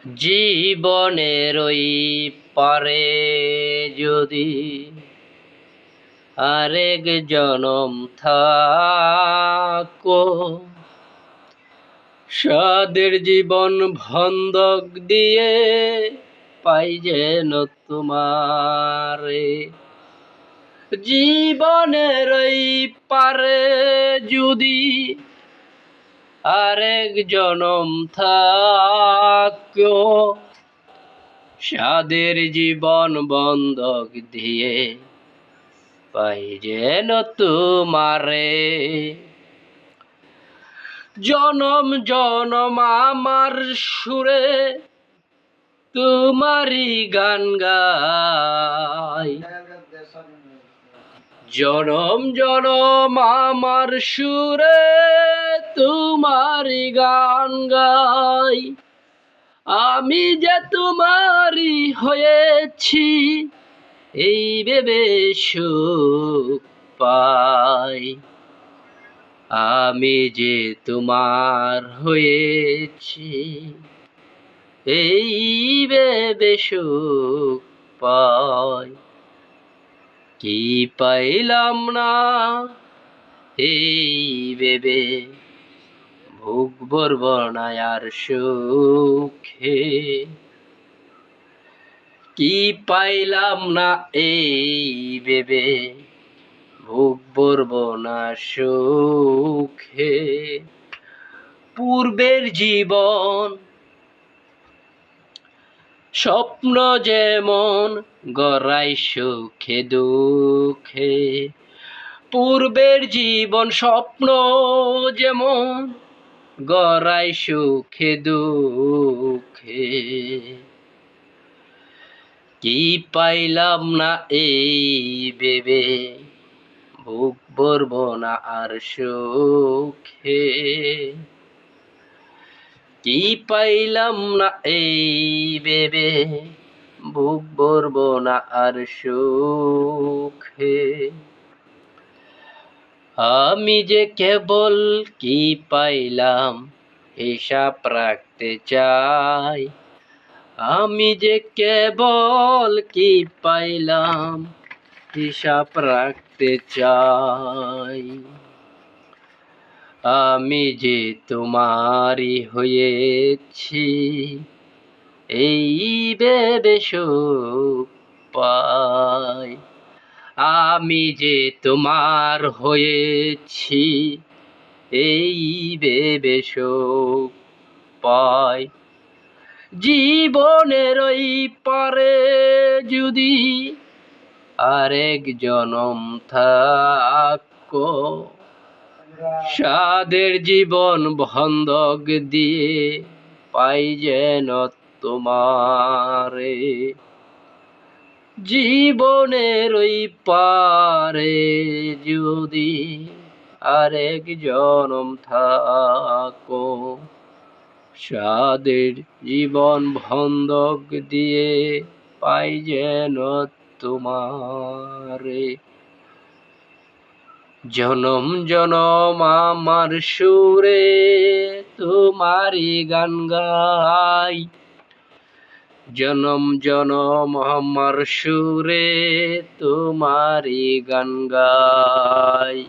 জীবনের ওই পারে যদি আরেক জনম থাকো, সাদের জীবন বন্ধক দিয়ে পাই যেন তোমারে। জীবনের ওই পারে যদি আরেক জনম থাকো, সাদের জীবন বন্ধক দিয়ে পাই যেন তোমারে। জনম জনম আমার সুরে তোমারই গান গাই, জনম জনম আমার সুরে তোমারই গান গাই। আমি যে তোমারই হয়েছি এই ভেবে সুখ পাই। আমি যে তোমার হয়েছি এই ভেবে সুখ পাই। কি পাইলাম না এই ভেবে বুক ভরব না আর সুখে। কি পাইলাম না এই ভেবে বুক ভরব না সুখে। পূর্বের জীবন স্বপ্ন যেমন গড়াই সুখে দুঃখে, পূর্বের জীবন স্বপ্ন যেমন গড়াই সুখে দুঃখে। কি পাইলাম না এই ভেবে বুক ভরব না আর সুখে। কি পাইলাম না এই ভেবে বুক ভরব না আর সুখে। আমি যে কেবল কি পাইলাম হিসাব রাখতে চাই। আমি যে কেবল কি পাইলাম হিসাব রাখতে চাই। আমি যে তোমারই হয়েছি এই ভেবে সুখ পাই। আমি যে তোমার হয়েছি এই ভেবে সুখ পাই। জীবনের ওই পারে যদি আরেক জনম থাকো, সাদের জীবন বন্ধক দিয়ে পাই যেন তোমারে। জীবনের ওই পারে যদি আরেক জনম থাকো, সাদের জীবন বন্ধক দিয়ে পাই যেন তোমারে। জনম জনম আমার সুরে তোমারই গান গাই, জনম জনম আমার সুরে তোমারই গান গাই।